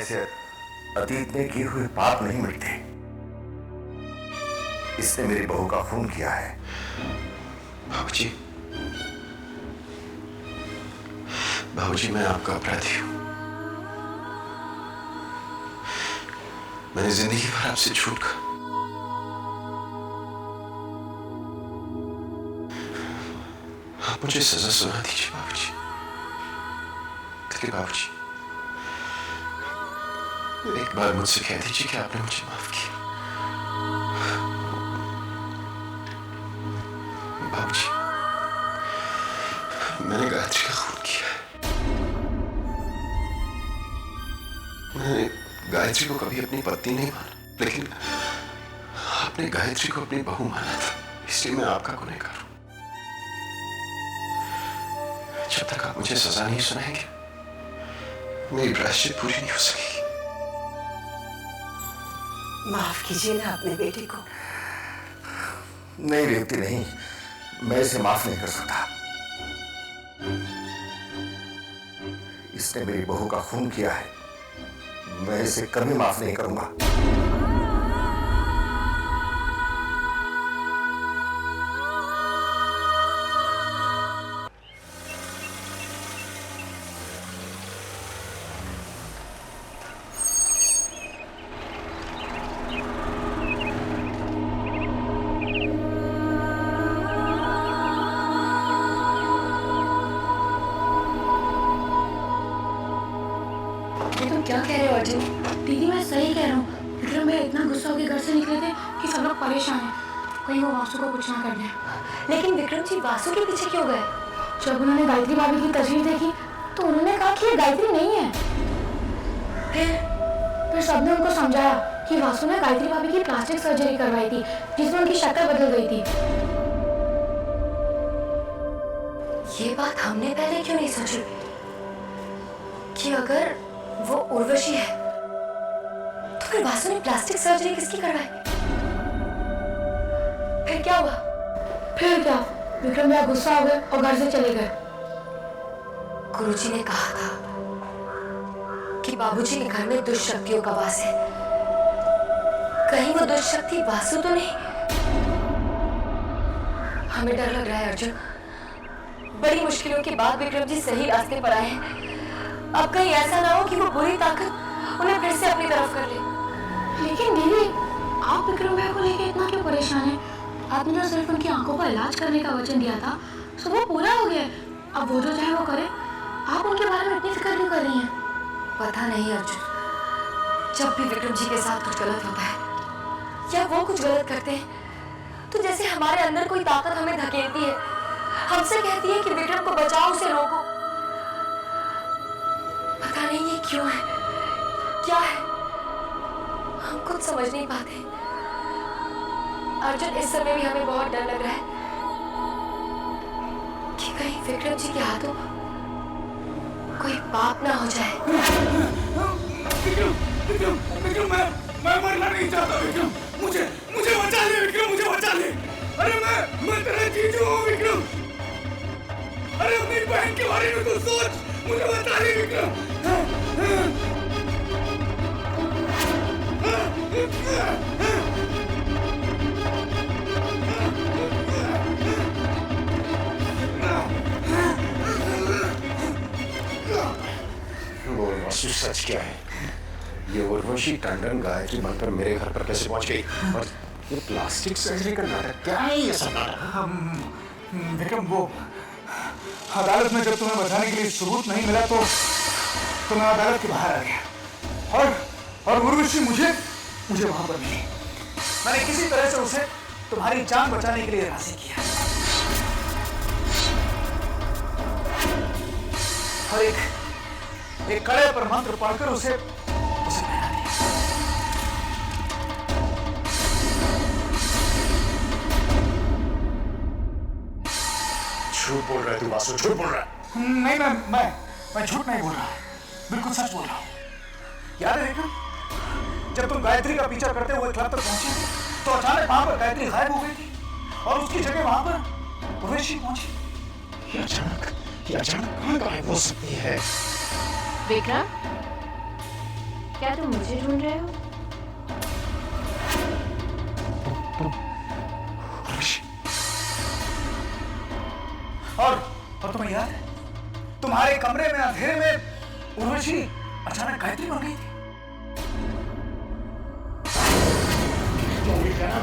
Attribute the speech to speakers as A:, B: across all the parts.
A: से अतीत में किए हुए पाप नहीं मिटते। इसने मेरी बहू का खून किया है।
B: बाबूजी, बाबूजी, मैं आपका अपराधी हूं। मैंने जिंदगी भर आपसे झूठ कहा। आप मुझे सजा सुना दीजिए बाबूजी। बाबूजी, एक बार मुझसे कह दीजिए कि आपने मुझे माफ किया। बाबूजी, मैंने गायत्री का खून किया है। मैंने गायत्री को कभी अपनी पत्नी नहीं माना, लेकिन आपने गायत्री को अपनी बहू माना था, इसलिए मैं आपका गुनहगार हूं। जब तक आप मुझे सजा नहीं सुनाएंगे, मेरी प्रायश्चित पूरी नहीं हो सकेगी।
C: माफ कीजिए ना अपने बेटे को।
A: नहीं रेवती, नहीं, मैं इसे माफ नहीं कर सकता। इसने मेरी बहू का खून किया है, मैं इसे कभी माफ नहीं करूंगा।
D: क्या कह रहे हो अर्जुन? दीदी मैं सही कह रहा हूँ। विक्रम भैया इतना गुस्सा होकर घर से निकले थे कि सब लोग परेशान हैं। कहीं वो वासु को कुछ ना कर दें।
C: लेकिन विक्रम जी वासु के पीछे क्यों गए?
D: जब उन्होंने गायत्री भाभी की तस्वीर देखी तो उन्होंने कहा कि ये गायत्री नहीं है। फिर सबने उनको समझाया कि वासु ने गायत्री भाभी की प्लास्टिक सर्जरी करवाई थी, जिसमें उनकी शक्ल बदल गई थी।
C: ये बात हमने पहले क्यों नहीं सोची कि अगर वो उर्वशी है तो फिर वासु ने प्लास्टिक सर्जरी किसकी करवाई? फिर क्या हुआ?
D: फिर क्या, विक्रम भैया गुस्सा हो गए और घर से चले गए।
C: गुरुजी ने कहा था कि बाबूजी के घर में दुष्ट शक्तियों का वास है। कहीं वो दुष्ट शक्ति वासु तो नहीं? हमें डर लग रहा है अर्जुन। बड़ी मुश्किलों के बाद विक्रम जी सही रास्ते पर आए हैं। अब कहीं ऐसा ना हो कि वो बुरी ताकत उन्हें फिर से अपनी तरफ कर ले।
D: लेकिन दीदी, आप विक्रम भैया को लेकर इतना क्यों परेशान हैं? आपने तो सिर्फ उनकी आंखों का इलाज करने का वचन दिया था, तो वो पूरा हो गया। अब वो जो चाहे वो करे। आप उनके बारे में इतनी फिक्र क्यों कर रही हैं?
C: पता नहीं अर्जुन, जब भी विक्रम जी के साथ कुछ गलत होता है या वो कुछ गलत करते हैं तो जैसे हमारे अंदर कोई ताकत हमें धकेलती है, हमसे कहती है कि विक्रम को बचाओ, उसे रोको। पता नहीं ये क्यों है, क्या है, हम कुछ समझ नहीं पाते। अर्जुन, इस समय भी हमें बहुत डर लग रहा है कि कहीं विक्रम जी के हाथों कोई पाप ना हो जाए।
E: विक्रम, विक्रम, विक्रम, मैं मरना नहीं चाहता। विक्रम, मुझे बचा ले। विक्रम, मुझे बचा ले। अरे मैं तेरा जीजू हूँ विक्रम। अरे अपनी बहन के बारे में तो सोच। मुझे बचा ले विक्रम।
A: वो वासु सच क्या है? ये उर्वशी टंडन गायत्री बनकर मेरे घर पर कैसे पहुंच गई? और ये प्लास्टिक सर्जरी का नाटक क्या है? ये सब नाटक
E: विक्रम, वो अदालत में जब तुम्हें बताने के लिए सबूत नहीं मिला तो मैं अदालत के बाहर आ गया और उर्वशी मुझे वहां पर मिली। मैंने किसी तरह से उसे तुम्हारी जान बचाने के लिए राजी किया और एक कड़े पर मंत्र पढ़कर उसे पहना दिया।
A: झूठ बोल रहा है तू वासु, झूठ बोल रहा है।
E: नहीं, मैं झूठ नहीं बोल रहा, बिल्कुल सच बोल रहा हूँ। याद है विक्रम, जब तुम गायत्री का पीछा करते हुए क्लब तक पहुंचे तो अचानक वहां पर गायत्री गायब हो गई थी और उसकी जगह वहां पर उर्वशी पहुंची।
A: ये अचानक कहाँ गायब हो सकती है?
D: विक्रम, क्या तुम मुझे ढूंढ रहे हो?
E: और तुम्हें याद है तुम्हारे कमरे में अंधेरे में उर्वशी अचानक गायत्री बन गई थी।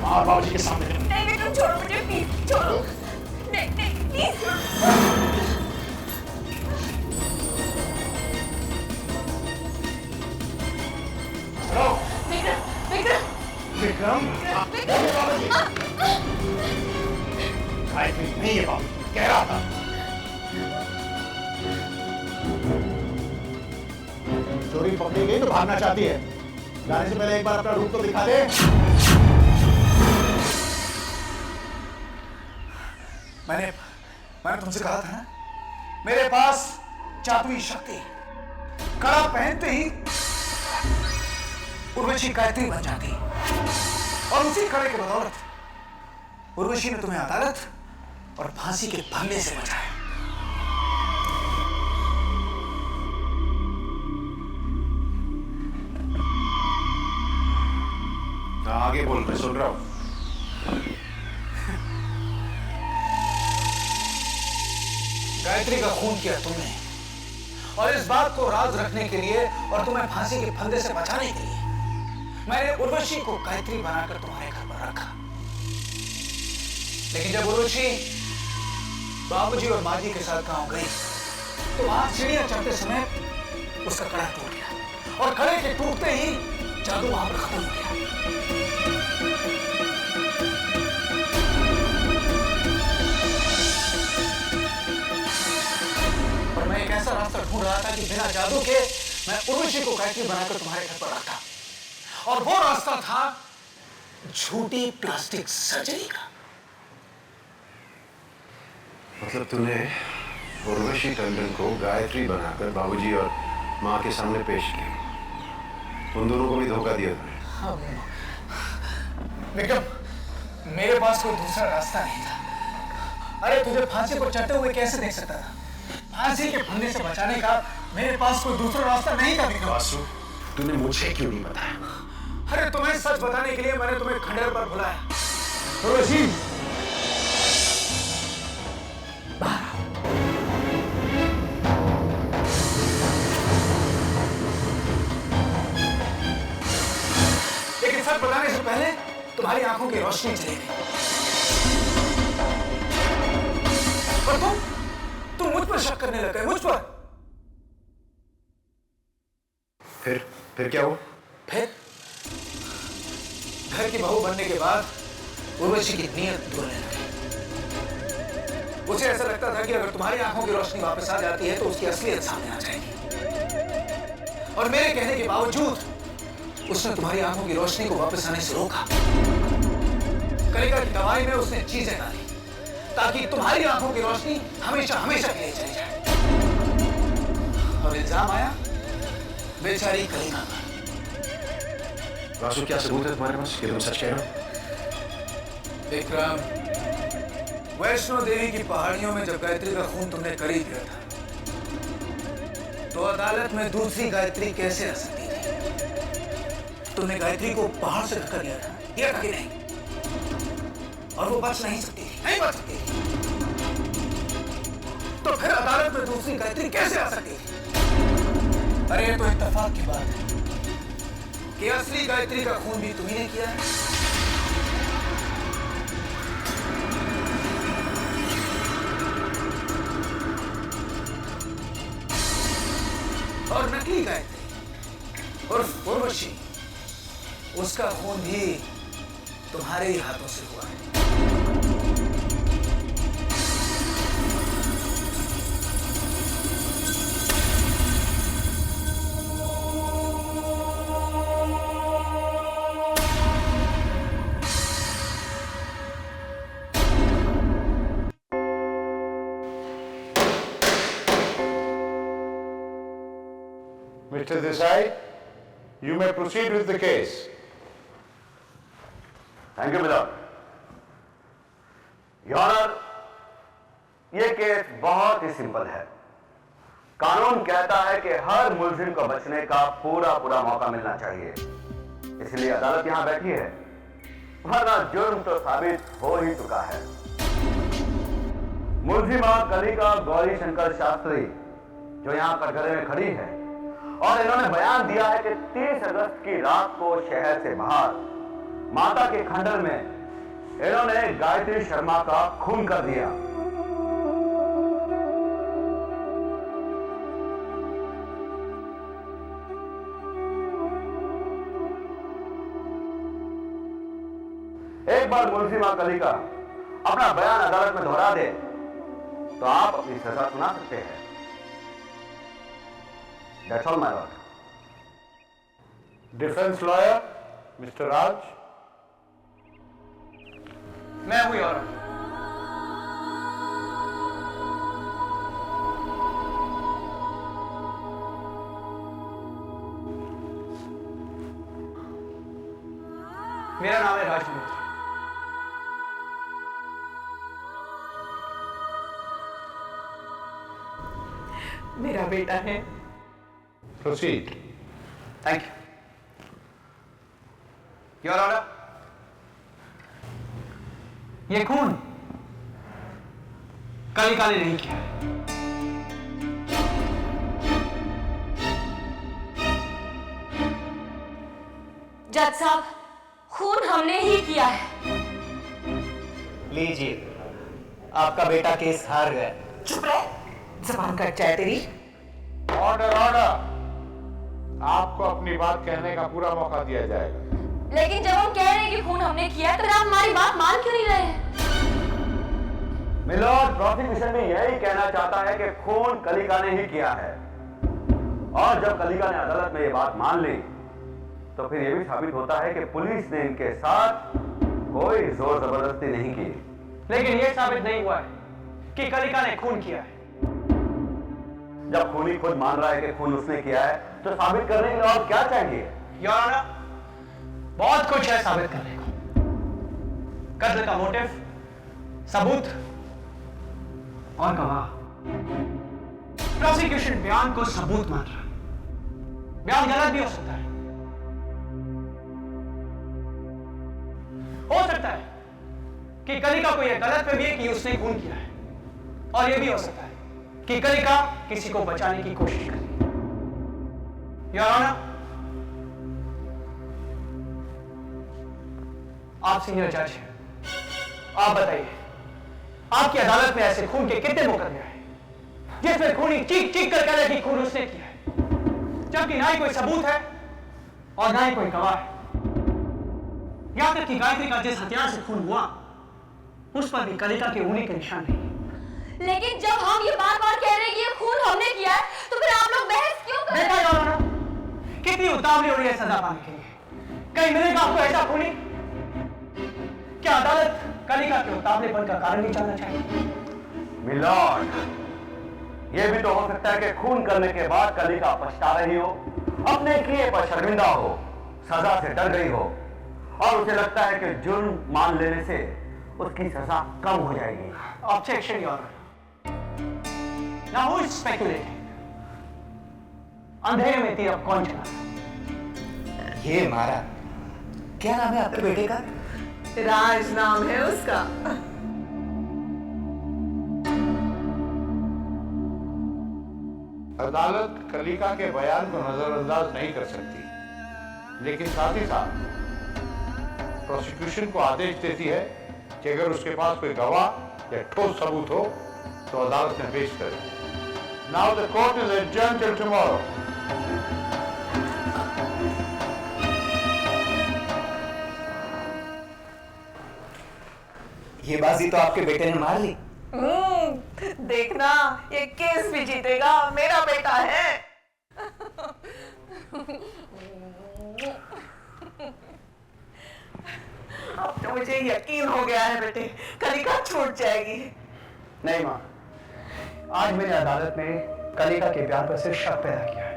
A: मार बाबूजी के सामने।
C: नहीं विक्रम, छोड़ो मुझे प्लीज, छोड़ो। नहीं नहीं प्लीज।
A: विक्रम बाबूजी गायत्री नहीं है बाबू, कह रहा था। चोरी पकड़ी गई तो भागना चाहती है। जाने से पहले एक बार अपना रूप तो दिखा दे।
E: मैंने तुमसे कहा था ना, मेरे पास जादुई शक्ति, कड़ा पहनते ही उर्वशी गायत्री बन जाती और उसी कड़े के बदौलत उर्वशी ने तुम्हें अदालत और फांसी के फंदे से बचाया।
A: आगे बोल, मैं सुन रहा हूं।
E: गायत्री का खून किया तुमने और इस बात को राज रखने के लिए और तुम्हें फांसी के फंदे से बचाने के लिए मैंने उर्वशी को गायत्री बनाकर तुम्हारे घर पर रखा। लेकिन जब उर्वशी बाबूजी और माँ जी के साथ गांव गई तो वहां सीढ़ियां चढ़ते समय उसका कड़ा टूट गया और कड़े के टूटते ही जादू वहां पर खत्म हो गया। और मैं एक ऐसा रास्ता ढूंढ रहा था कि बिना जादू के मैं उर्वशी को गायत्री बनाकर तुम्हारे घर पर रखा, और वो रास्ता था झूठी प्लास्टिक सर्जरी का।
A: मतलब तूने उर्वशी टंडन को गायत्री बनाकर बाबूजी और माँ के सामने पेश किया। उन दोनों को भी धोखा दिया तूने।
E: हाँ विक्रम, मेरे पास कोई दूसरा रास्ता नहीं था। अरे तुझे फांसी को चढ़ते हुए कैसे देख सकता था? फांसी के फंदे से बचाने का मेरे पास कोई दूसरा रास्ता नहीं था विक्रम।
A: वासु, तूने मुझे क्यों नहीं बताया?
E: अरे तुम्हें सच बताने के लिए मैंने तुम्हें खंडहर पर बुलाया।
A: उर्वशी,
E: लेकिन सच बताने से पहले तुम्हारी आंखों की रोशनी चली गई और तुम मुझ पर शक करने लगे, मुझ पर।
A: फिर क्या हुआ?
E: फिर घर की बहू बनने के बाद उर्वशी की नीयत डोलने लगी। उसे ऐसा लगता था कि अगर तुम्हारी आंखों की रोशनी वापस आ जाती है तो उसकी असलियत सामने आ जाएगी, और मेरे कहने के बावजूद उसने तुम्हारी आंखों की रोशनी को वापस आने से रोका। कलिका की दवाई में उसने चीजें डाली ताकि तुम्हारी आंखों की रोशनी हमेशा हमेशा के लिए चली जाए। और इल्जाम आया बेचारी कलिका का।
A: वासु, क्या सबूत है तुम्हारे पास कि तुम सच कह रहे हो?
E: विक्रम, वैष्णो देवी की पहाड़ियों में जब गायत्री का खून तुमने कर ही दिया था तो अदालत में दूसरी गायत्री कैसे आ सकती थी? तुमने गायत्री को पहाड़ से धक्का दिया था कि नहीं? और वो बच नहीं सकती थी, नहीं बच सकती थी। तो फिर अदालत में दूसरी गायत्री कैसे आ सकती थी? अरे ये तो इत्तेफाक की बात है कि असली गायत्री का खून भी तुम्ही ने किया है और नकली गायत्री उर्फ उर्वशी, उसका खून भी तुम्हारे ही हाथों से हुआ है।
A: Mr. Desai, you may proceed with the case.
F: Thank you Miller. Your honour, ये केस बहुत ही सिंपल है। कानून कहता है कि हर मुलजिम को बचने का पूरा पूरा मौका मिलना चाहिए, इसलिए अदालत यहां बैठी है, वरना जुर्म तो साबित हो ही चुका है। मुलजिमा कलिका गौरी शंकर शास्त्री जो यहां कटघरे में खड़ी है और इन्होंने बयान दिया है कि 30 अगस्त की रात को शहर से बाहर माता के खंडर में इन्होंने गायत्री शर्मा का खून कर दिया। एक बार मुलजिमा कलिका अपना बयान अदालत में दोहरा दे तो आप अपनी सजा सुना सकते हैं। That's all, my lord.
A: Defence lawyer mister Raj.
E: मैं हूं और मेरा नाम है राजमूर्ति।
G: मेरा बेटा है।
A: Proceed.
E: Thank you your honour. ये खून कलिका ने नहीं किया है।
C: जज साहब, खून हमने ही किया है।
H: लीजिए, आपका बेटा केस हार गया।
G: चुप रहे, जबान कट जाए तेरी।
A: ऑर्डर ऑर्डर, आपको अपनी बात कहने का पूरा मौका दिया जाएगा।
C: लेकिन जब हम कह रहे हैं कि खून हमने किया है तो आप हमारी बात मान क्यों नहीं रहे हैं?
F: मिलॉर्ड, प्रोसिक्यूशन भी यही कहना चाहता है कि खून कलिका ने ही किया है, और जब कलिका ने अदालत में ये बात मान ली तो फिर यह भी साबित होता है कि पुलिस ने इनके साथ कोई जोर जबरदस्ती नहीं की।
E: लेकिन यह साबित नहीं हुआ है कि कलिका ने खून किया है।
F: जब खूनी खुद मान रहा है कि खून उसने किया है तो साबित करने के लिए और क्या चाहिए?
E: योर ऑनर, बहुत कुछ है साबित करने को। कत्ल का मोटिव, सबूत और गवाह। प्रोसिक्यूशन बयान को सबूत मान रहा है। बयान गलत भी हो सकता है। हो सकता है कि कलिका को यह गलत फहमी है कि उसने खून किया है, और यह भी हो सकता है कि कलिका किसी को बचाने की कोशिश कर रही है। योर ऑनर, आप सीनियर जज हैं, आप बताइए, आपकी अदालत में ऐसे खून के कितने मुकदमे आए जिसमें खूनी चीख चीख कर कह रहे कि खून उसने किया है, जबकि ना ही कोई सबूत है और ना ही कोई गवाह है। यहां तक कि गायत्री का जिस हथियार से खून हुआ उस पर भी कलिका के उंगली के निशान नहीं।
C: लेकिन जब हम ये बार बार कह रहे हैं कि ये खून हमने किया है तो फिर आप लोग बहस क्यों कर रहे हैं?
E: कितनी उतावली हो रही है सजा पाने के लिए? कहीं मिलेगा आपको ऐसा खूनी? क्या अदालत कलिका के उतावलेपन का कारण नहीं जानना चाहिए?
F: मिलॉर्ड, यह भी तो हो सकता है कि खून करने के बाद कलिका पछता रही हो, अपने किए पर शर्मिंदा हो, सजा से डर गई हो, और उसे लगता है कि जुर्म मान लेने से उसकी सजा कम हो जाएगी।
E: Objection your honour. Now who is speculating? अंधेरे में तीर अब कौन चला?
H: ये मारा। क्या नाम है आपके बेटे का?
G: राज नाम है उसका।
A: अदालत कलिका के बयान को नजरअंदाज नहीं कर सकती, लेकिन साथ ही साथ प्रोसिक्यूशन को आदेश देती है कि अगर उसके पास कोई गवाह या ठोस सबूत हो तो अदालत में पेश करे। Now the court is adjourned till tomorrow.
H: ये बाजी तो आपके बेटे ने मार ली।
G: देखना, ये केस भी जीतेगा, मेरा बेटा है। अब तो मुझे यकीन हो गया है बेटे, कलिका छूट जाएगी।
E: नहीं मां, आज मेरी अदालत ने कलिका के बयान पर सिर्फ शक पैदा किया है,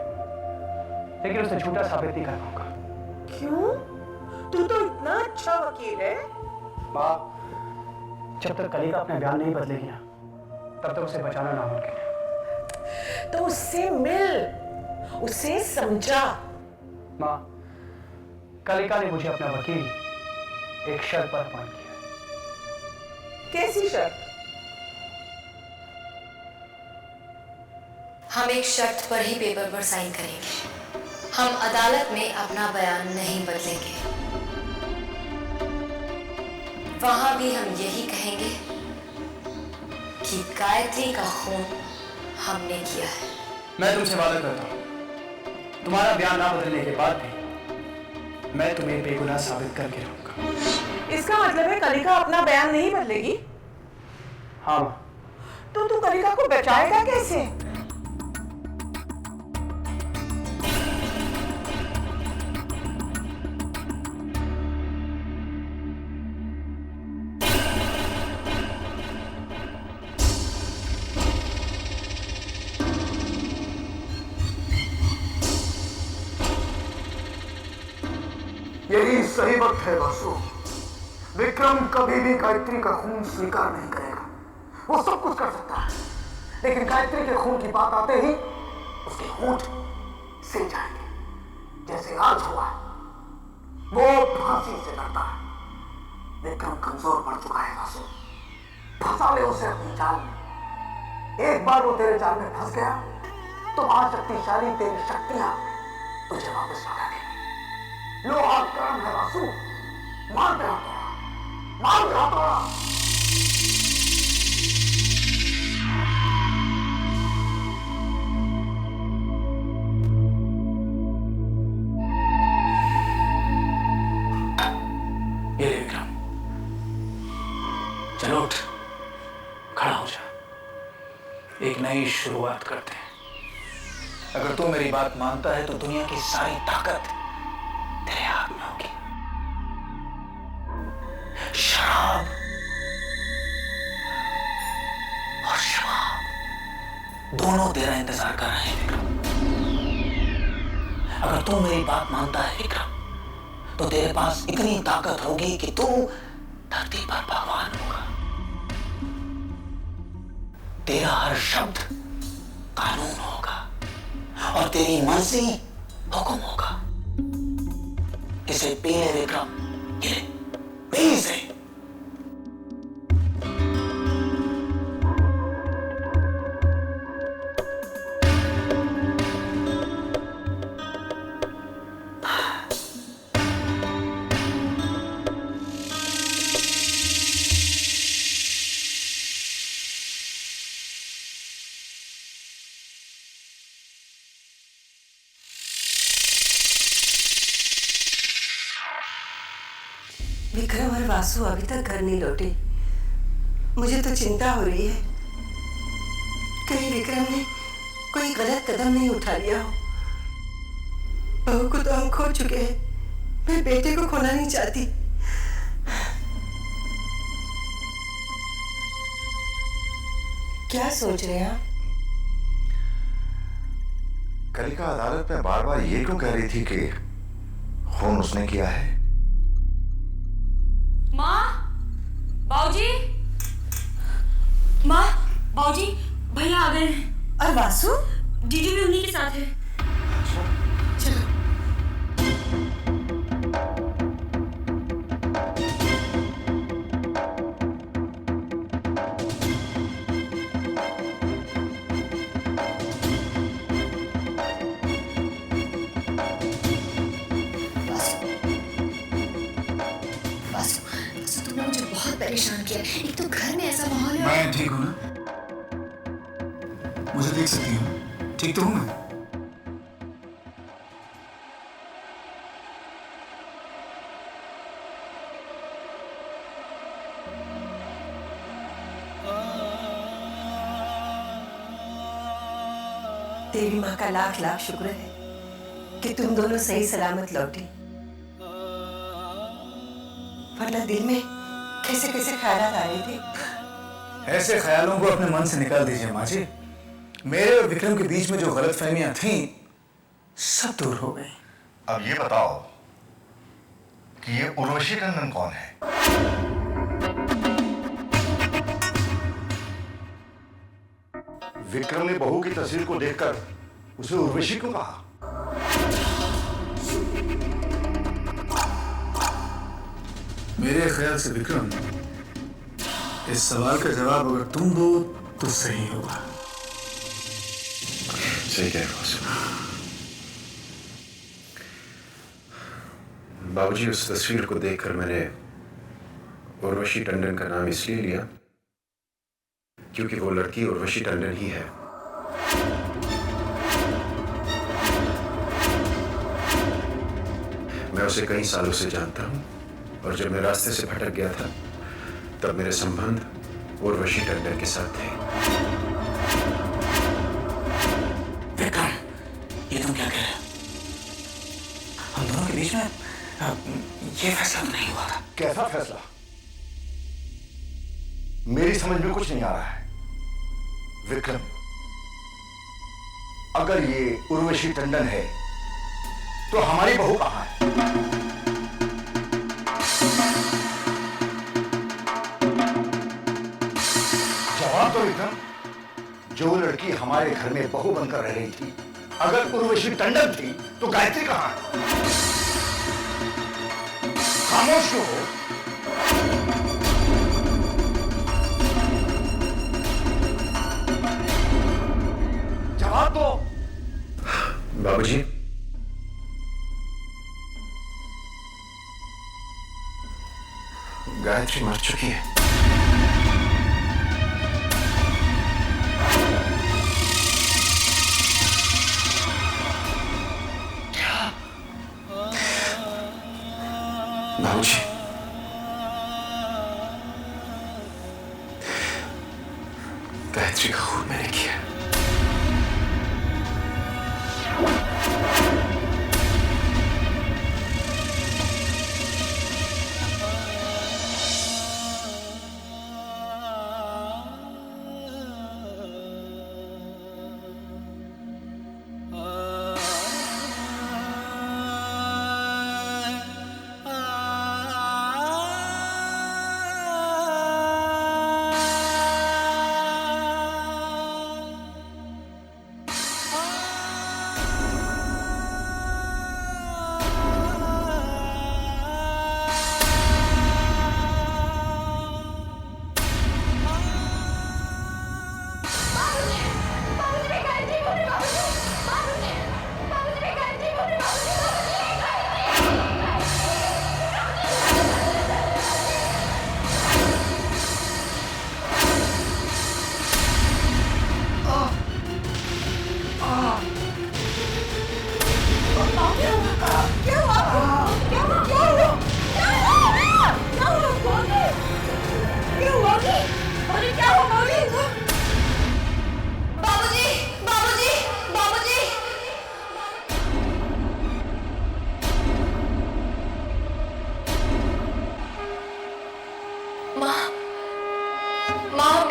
E: लेकिन उसे झूठा साबित नहीं कर पाऊंगा।
G: क्यों? तू तो इतना अच्छा वकील है।
E: मां, जब तक कलिका अपना बयान नहीं बदलेगी ना, तब तक उसे बचाना नामुमकिन है।
G: तो उससे मिल, उसे समझा।
H: माँ, कलिका ने मुझे अपना वकील एक शर्त पर अपॉइंट किया।
G: कैसी शर्त?
C: हम एक शर्त पर ही पेपर पर साइन करेंगे। हम अदालत में अपना बयान नहीं बदलेंगे। वहां भी हम यही कहेंगे कि गायत्री का खून हमने किया है।
H: मैं तुमसे वादा करता हूं, तुम्हारा बयान ना बदलने के बाद भी मैं तुम्हें बेगुनाह साबित करके रहूंगा।
G: इसका मतलब है कलिका अपना बयान नहीं बदलेगी?
H: हाँ माँ।
G: तो तू कलिका को बचाएगा कैसे?
E: यही सही वक्त है वासु। विक्रम कभी भी गायत्री का खून स्वीकार नहीं करेगा। वो सब कुछ कर सकता है, लेकिन गायत्री के खून की बात आते ही उसके होंठ सिल जाएंगे, जैसे आज हुआ। वो फांसी से डरता है। विक्रम कमजोर पड़ चुका है वासु। फंसा ले उसे अपनी जाल में। एक बार वो तेरे जाल में फंस गया तो महाशक्तिशाली तेरी शक्तियां तुझे वापस लौटा देंगी। लो हाथ काम है वासु। मार दे हथौड़ा, मार दे हथौड़ा।
H: ये ले विक्रम, चलो उठ, खड़ा हो जा। एक नई शुरुआत करते हैं। अगर तू मेरी बात मानता है तो दुनिया की सारी ताकत तेरे हाथ में होगी। शराब और शराब दोनों तेरा इंतजार कर रहे हैं विक्रम। अगर तू मेरी बात मानता है विक्रम, तो तेरे पास इतनी ताकत होगी कि तू धरती पर भगवान होगा। तेरा हर शब्द कानून होगा और तेरी मर्जी हुक्म होगा। इसे पी ले विक्रम, ये पी इसे।
I: विक्रम और वासु अभी तक घर नहीं लौटे। मुझे तो चिंता हो रही है, कहीं विक्रम ने कोई गलत कदम नहीं उठा लिया हो। बहू को तो हम खो चुके हैं, मैं बेटे को खोना नहीं चाहती। क्या सोच रहे हैं आप?
B: कलिका अदालत में बार बार ये क्यों कह रही थी कि खून उसने किया है?
C: माँ, बाऊजी, माँ, बाऊजी, भैया आ गए हैं।
I: और वासु?
C: जीजू भी उन्हीं के साथ है।
I: चलो।
C: तुमने मुझे बहुत परेशान किया। एक तो घर में ऐसा माहौल है।
E: मैं ठीक हूँ ना? मुझे देख सकती हूँ, ठीक तो हूँ मैं?
I: देवी माँ का लाख लाख शुक्र है कि तुम दोनों सही सलामत लौटे, वरना दिल में कैसे कैसे ख्यालात आ रहे थे।
E: ऐसे ख्यालों को अपने मन से निकाल दीजिए माँ जी। मेरे और विक्रम के बीच में जो गलतफहमियां थीं, सब दूर हो गई।
J: अब ये बताओ कि ये उर्वशी टंडन कौन है? विक्रम ने बहू की तस्वीर को देखकर उसे उर्वशी क्यों कहा?
E: मेरे ख्याल से विक्रम, इस सवाल का जवाब अगर तुम दो तो सही होगा।
B: सही कह रहे हो। बाबूजी, उस तस्वीर को देखकर मैंने उर्वशी टंडन का नाम इसलिए लिया क्योंकि वो लड़की उर्वशी टंडन ही है। मैं उसे कई सालों से जानता हूं और जब मैं रास्ते से भटक गया था तब मेरे संबंध उर्वशी टंडन के साथ थे।
H: विक्रम, ये तुम क्या कह रहे हो? हम दोनों के बीच में ये फैसला तो नहीं हुआ था।
J: कैसा फैसला? मेरी समझ में कुछ नहीं आ रहा है। विक्रम, अगर ये उर्वशी टंडन है तो हमारी बहू कहां है? जवाब तो विक्रम। जो लड़की हमारे घर में बहू बनकर रह रही थी, अगर उर्वशी टंडन थी तो गायत्री कहां है? खामोश क्यों हो? जवाब दो।
B: बाबूजी, गायत्री मर चुकी है। बाबूजी, गायत्री का खून मैंने किया।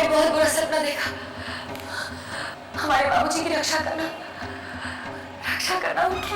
C: बहुत बुरा सपना देखा। हमारे बाबूजी की रक्षा करना उनकी।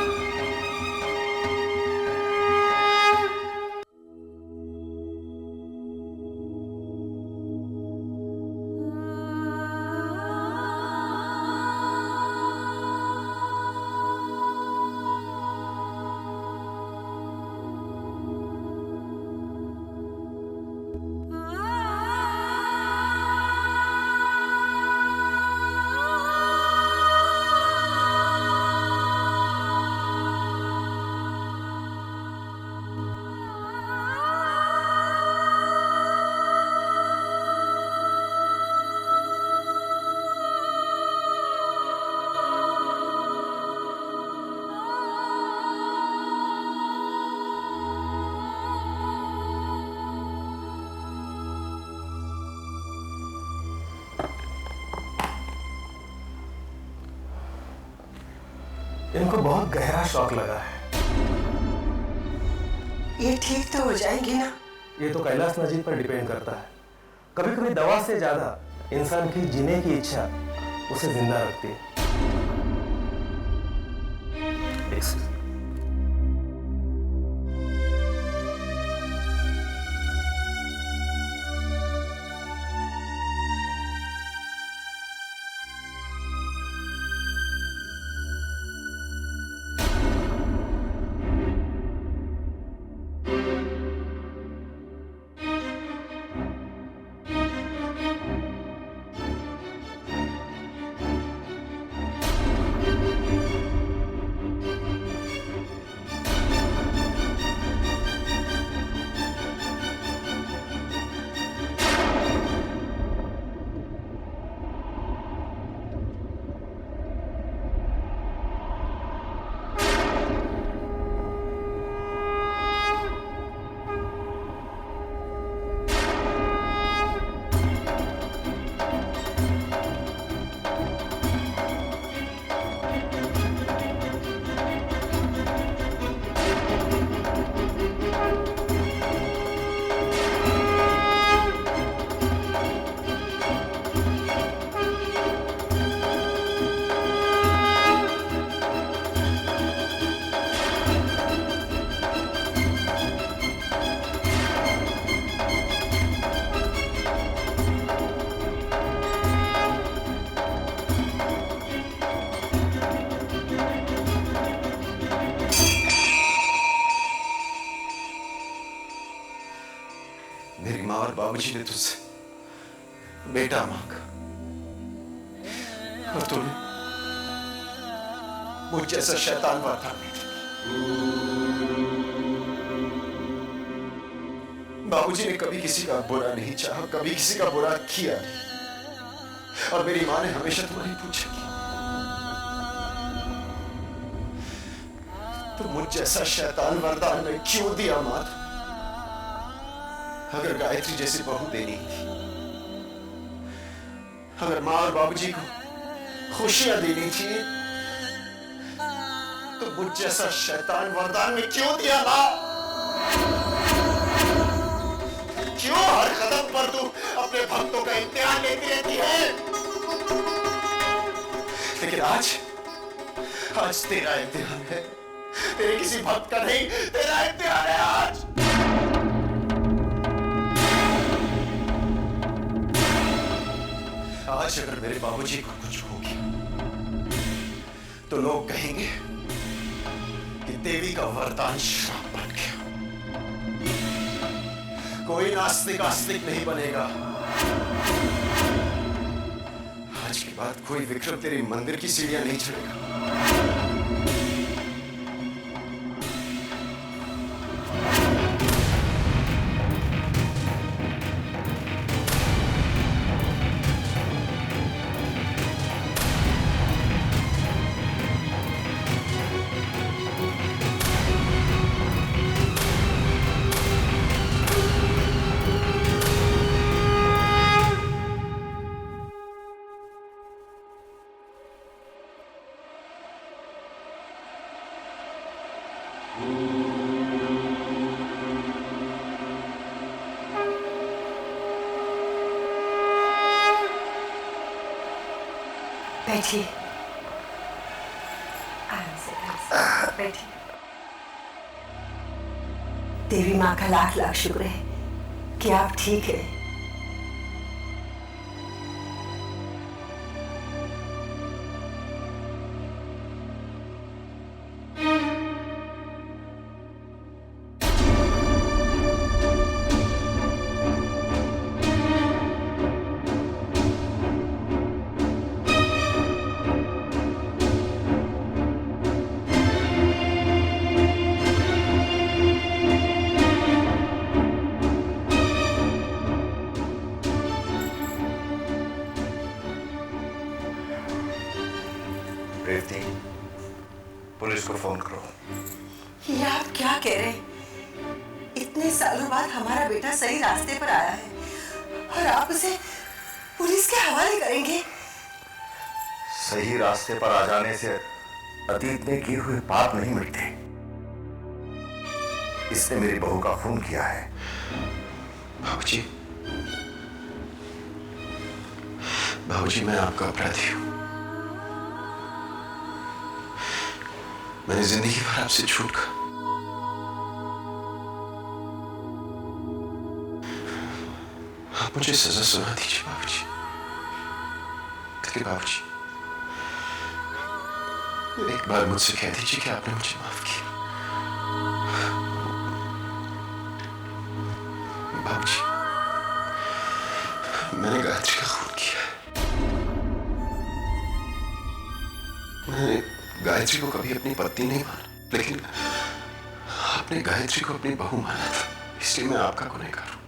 A: इनको बहुत गहरा शौक लगा है।
I: ये ठीक तो हो जाएंगी ना?
A: ये तो कैलाश नजीब पर डिपेंड करता है। कभी कभी दवा से ज्यादा इंसान की जीने की इच्छा उसे जिंदा रखती है।
B: मेरी माँ और बाबूजी ने तुझसे बेटा मांगा और तूने मुझ जैसा शैतान वरदान नहीं दिया। बाबूजी ने कभी किसी का बुरा नहीं चाहा, कभी किसी का बुरा किया नहीं, और मेरी माँ ने हमेशा तुम्हारी पूछा कि तो मुझ जैसा शैतान वरदान में क्यों दिया माँ? अगर गायत्री जैसी बहू देनी थी, अगर माँ और बाबूजी को खुशियां देनी थी, तो मुझ जैसा शैतान वरदान में क्यों दिया माँ? क्यों हर कदम पर तू अपने भक्तों का इम्तिहान लेती रहती है? लेकिन आज तेरा इम्तिहान है, तेरे किसी भक्त का नहीं, तेरा इम्तिहान है आज। आज अगर मेरे बाबूजी को कुछ हो गया तो लोग कहेंगे कि देवी का वरदान श्राप बन गया। कोई नास्तिक आस्तिक नहीं बनेगा। आज के बाद कोई विक्रम तेरे मंदिर की सीढ़ियां नहीं चढ़ेगा।
I: बैठिए, बैठिए। देवी माँ का लाख लाख शुक्र है कि आप ठीक है।
J: पुलिस को फोन करो।
I: ये आप क्या कह रहे हैं? इतने सालों बाद हमारा बेटा सही रास्ते पर आया है और आप उसे पुलिस के हवाले करेंगे?
J: सही रास्ते पर आ जाने से अतीत में किए हुए पाप नहीं मिटते। इसने मेरी बहू का खून किया है।
B: बाबूजी, बाबूजी, मैं आपका अपराधी हूं। मैंने जिंदगी भर आपसे झूठ कहा। आप मुझे सजा सुना दीजिए बाबूजी। लेकिन बाबूजी, एक बार मुझसे कह दीजिए कि आपने मुझे माफ किया। बाबूजी, मैंने गायत्री का खून किया है। मैंने गायत्री को कभी अपनी पत्नी नहीं माना, लेकिन आपने गायत्री को अपनी बहू माना था, इसलिए मैं आपका गुनहगार हूं।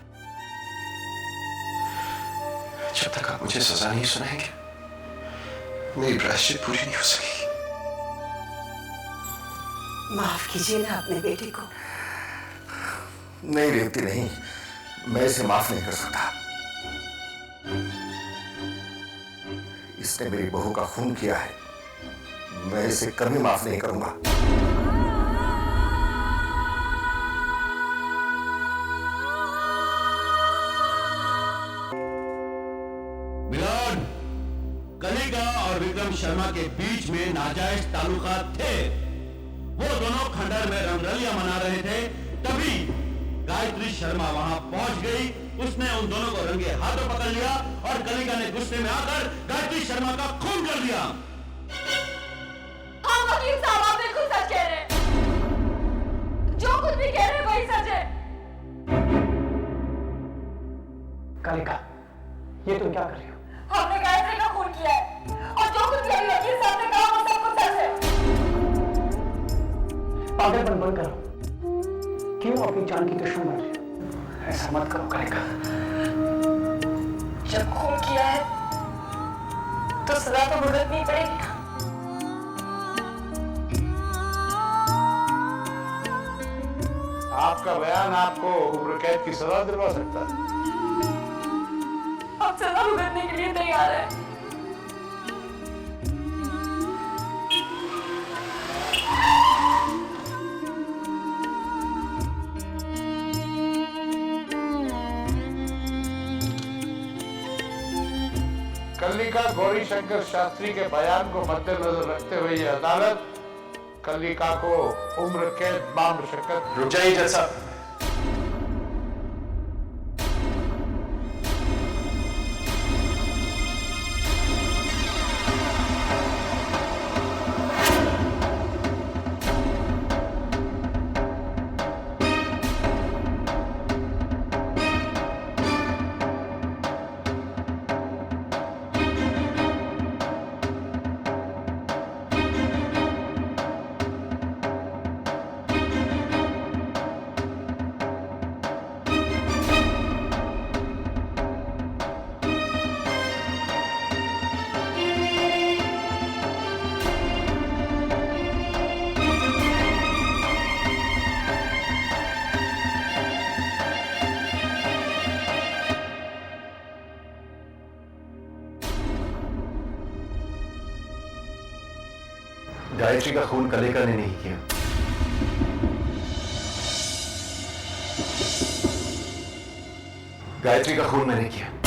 B: जब तक आप मुझे सजा नहीं सुनाएंगे, मेरी प्रायश्चित पूरी नहीं हो सकेगी।
I: माफ कीजिए ना अपने बेटे को।
J: नहीं रेवती, नहीं, मैं इसे माफ नहीं कर सकता। इसने मेरी बहू का खून किया है, मैं इसे कभी माफ नहीं करूंगा।
F: मिलन, कलिका और विक्रम शर्मा के बीच में नाजायज ताल्लुकात थे। वो दोनों खंडर में रंगरलियां मना रहे थे, तभी गायत्री शर्मा वहां पहुंच गई। उसने उन दोनों को रंगे हाथों पकड़ लिया और कलिका ने गुस्से में आकर गायत्री शर्मा का खून कर दिया।
C: हाँ वकील साहब, आप बिल्कुल सच कह रहे हैं। जो कुछ भी कह रहे हैं वही सच है।
H: कालिका, ये तुम क्या कर रही हो?
C: हमने गायत्री का खून किया है और जो कुछ भी वकील साहब ने कहा वो सब कुछ सच है।
H: पागलपन बंद करो। क्यों अपनी जान की दुश्मन बन रही हो? ऐसा मत करो कालिका।
C: जब खून किया है तो सजा तो भुगतनी पड़ेगी ना।
J: आपका बयान आपको उम्र कैद की सजा दिलवा सकता है।
C: आप सजा भुगतने के लिए तैयार है।
J: कल्लिका गौरी शंकर शास्त्री के बयान को मद्देनजर रखते हुए ये अदालत कल्लिका को उम्र कैद बामुशक्कत।
B: रुक जाइए जज साहब। गायत्री का खून कलिका ने नहीं किया। गायत्री का खून मैंने किया।